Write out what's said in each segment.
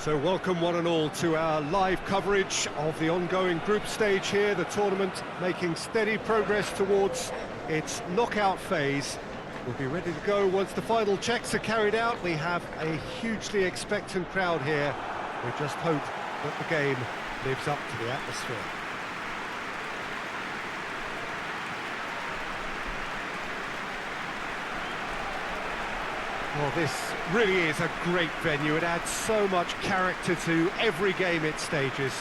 So welcome one and all to our live coverage of the ongoing group stage here, the tournament making steady progress towards its knockout phase. We'll be ready to go once the final checks are carried out. We have a hugely expectant crowd here. We just hope that the game lives up to the atmosphere. Well, this really is a great venue. It adds so much character to every game it stages.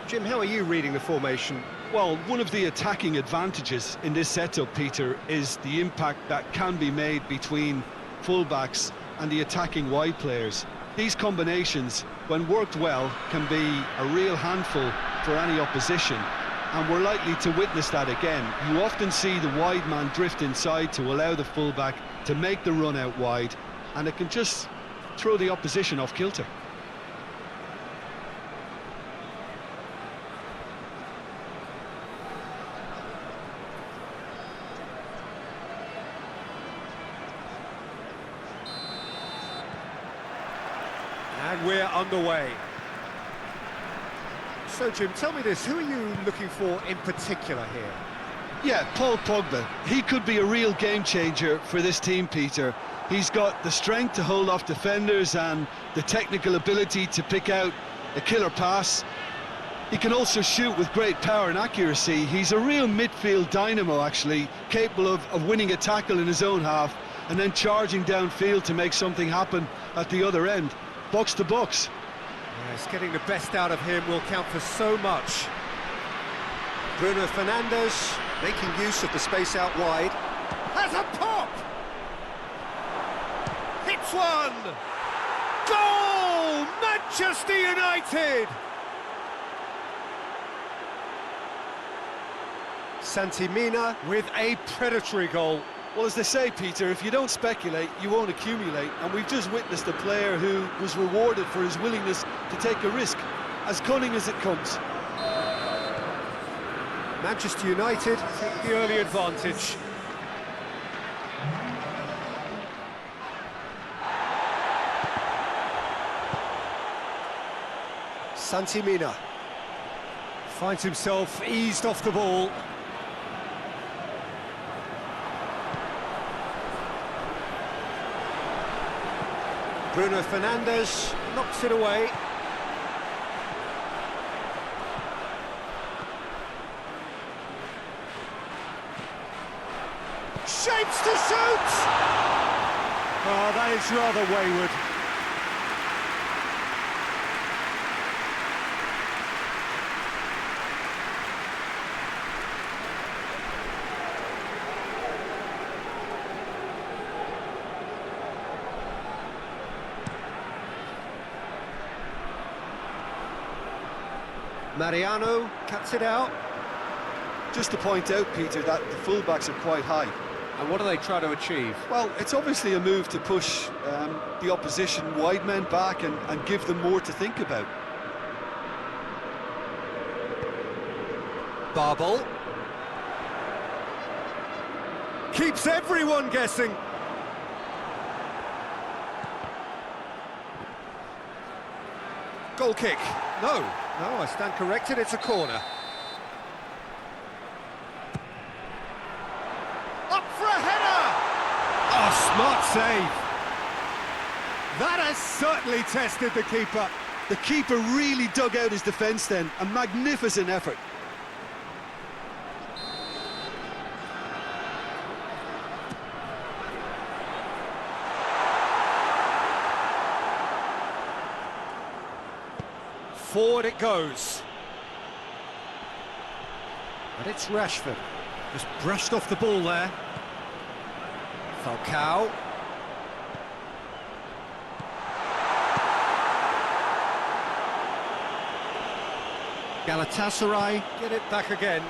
Jim, how are you reading the formation? Well, one of the attacking advantages in this setup, Peter, is the impact that can be made between fullbacks and the attacking wide players. These combinations, when worked well, can be a real handful for any opposition, and we're likely to witness that again. You often see the wide man drift inside to allow the fullback to make the run out wide, and it can just throw the opposition off kilter. And we're underway. So, Jim, tell me this, who are you looking for in particular here? Yeah, Paul Pogba. He could be a real game changer for this team, Peter. He's got the strength to hold off defenders and the technical ability to pick out a killer pass. He can also shoot with great power and accuracy. He's a real midfield dynamo, actually, capable of winning a tackle in his own half and then charging downfield to make something happen at the other end. Box to box. Yes, getting the best out of him will count for so much. Bruno Fernandes making use of the space out wide. Has a pop! Hits one! Goal! Manchester United! Santi Mina with a predatory goal. Well, as they say, Peter, if you don't speculate, you won't accumulate. And we've just witnessed a player who was rewarded for his willingness to take a risk, as cunning as it comes. Manchester United take the early advantage. Santi Mina finds himself eased off the ball. Bruno Fernandes knocks it away. Shapes to shoot! Oh, that is rather wayward. Mariano cuts it out. Just to point out, Peter, that the fullbacks are quite high. And what do they try to achieve? Well, it's obviously a move to push the opposition wide men back and give them more to think about. Barbel. Keeps everyone guessing. Goal kick. No, I stand corrected, it's a corner. Up for a header! Oh, smart save. That has certainly tested the keeper. The keeper really dug out his defence then, a magnificent effort. Forward it goes. And it's Rashford. Just brushed off the ball there. Falcao. Galatasaray get it back again.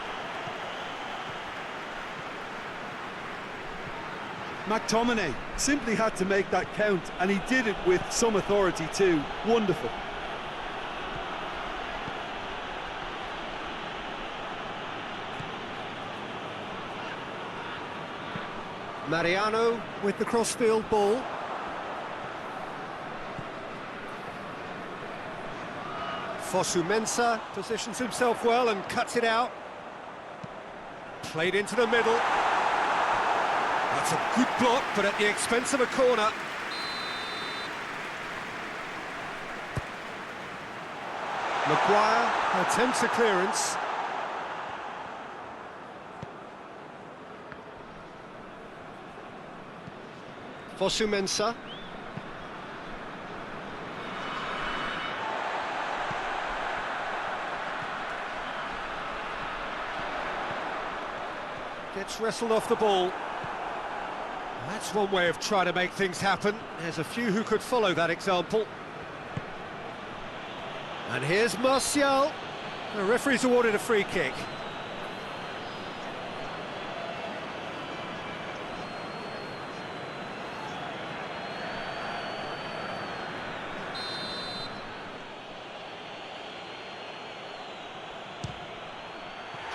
McTominay simply had to make that count, and he did it with some authority too. Wonderful. Mariano with the crossfield ball. pes21 positions himself well and cuts it out. Played into the middle. That's a good block, but at the expense of a corner. Maguire attempts a clearance. pes21. Gets wrestled off the ball. That's one way of trying to make things happen. There's a few who could follow that example. And here's Martial. The referee's awarded a free kick.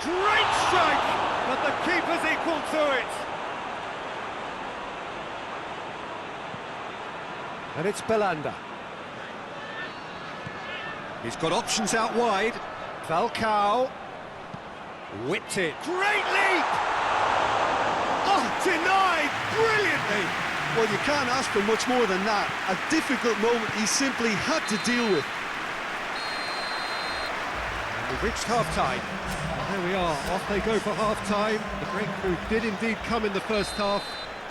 Great strike! But the keeper's equal to it. And it's Belanda. He's got options out wide. Falcao. Whipped it. Great leap! Oh, denied brilliantly! Well, you can't ask for much more than that. A difficult moment he simply had to deal with. And we've reached half-time. There we are, off they go for half-time. The breakthrough did indeed come in the first half,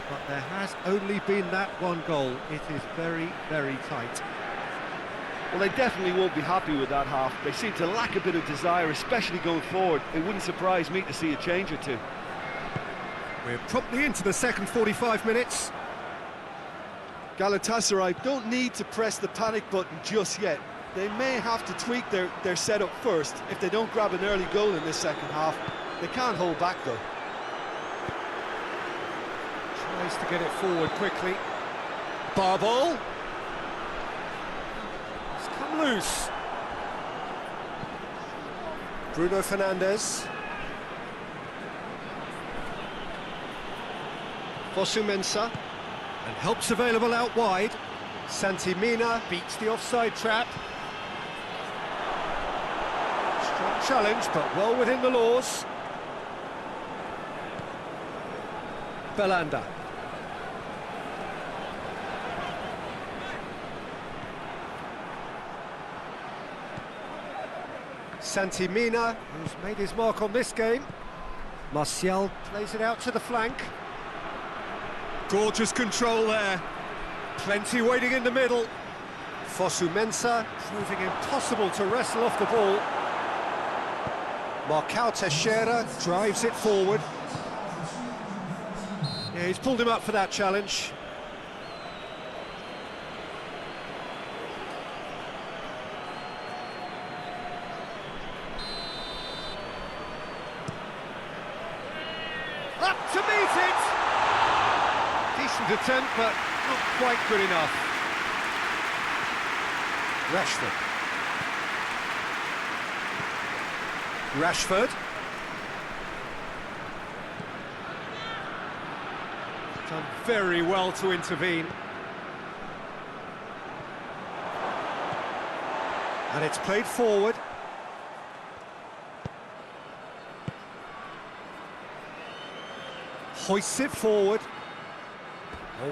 but there has only been that one goal. It is very, very tight. Well, they definitely won't be happy with that half. They seem to lack a bit of desire, especially going forward. It wouldn't surprise me to see a change or two. We're promptly into the second 45 minutes. Galatasaray don't need to press the panic button just yet. They may have to tweak their setup first if they don't grab an early goal in this second half. They can't hold back though. Tries to get it forward quickly. Barbol. It's come loose. Bruno Fernandes. pes21. And help's available out wide. Santimina beats the offside trap. Strong challenge, but well within the laws. Belanda. Santimina, who's made his mark on this game. Martial plays it out to the flank. Gorgeous control there. Plenty waiting in the middle. pes21 proving impossible to wrestle off the ball. Marcao Teixeira drives it forward. Yeah, he's pulled him up for that challenge. Up to meet it! Decent attempt, but not quite good enough. Rashford. Done very well to intervene. And it's played forward. Hoists it forward.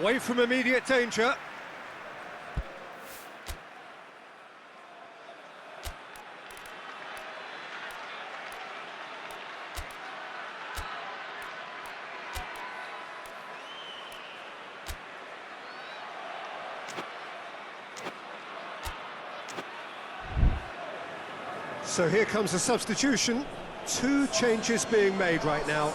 Away from immediate danger. So here comes a substitution. Two changes being made right now.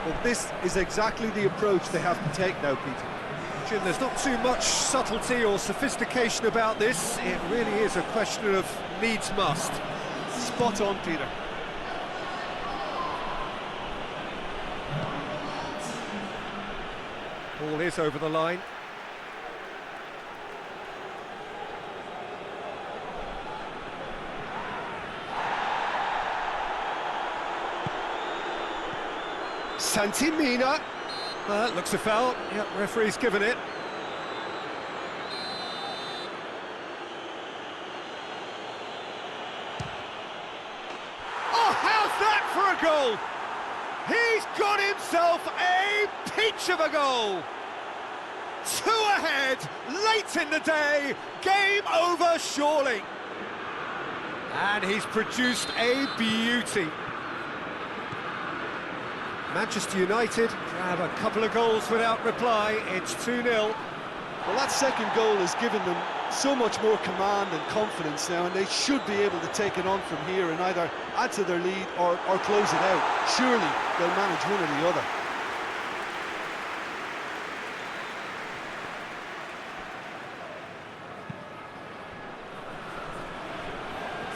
Well, this is exactly the approach they have to take now, Peter. Jim, there's not too much subtlety or sophistication about this. It really is a question of needs must. Spot on, Peter. Ball is over the line. Santimina. Looks a foul. Yep, referee's given it. Oh, how's that for a goal? He's got himself a peach of a goal. 2 ahead, late in the day, game over surely. And he's produced a beauty. Manchester United grab a couple of goals without reply. It's 2-0. Well, that second goal has given them so much more command and confidence now, and they should be able to take it on from here and either add to their lead or close it out. Surely they'll manage one or the other.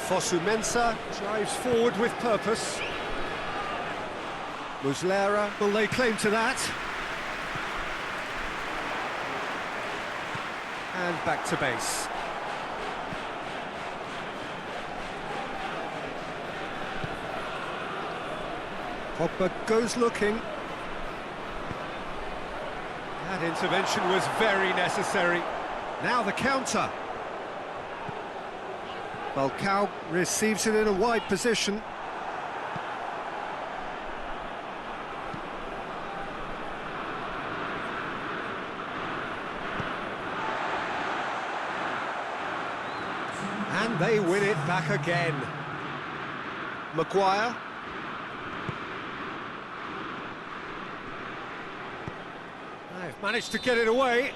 Fosu-Mensah drives forward with purpose. Muslera will lay claim to that. And back to base. Pogba goes looking. That intervention was very necessary. Now the counter. Falcao receives it in a wide position. And they win it back again. Maguire. They've managed to get it away.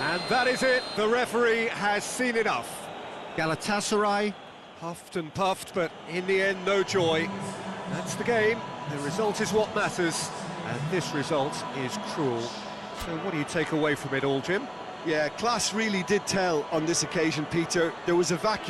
And that is it. The referee has seen enough. Galatasaray puffed and puffed, but in the end, no joy. That's the game. The result is what matters. And this result is cruel. So what do you take away from it all, Jim? Yeah, class really did tell on this occasion, Peter. There was a vacuum.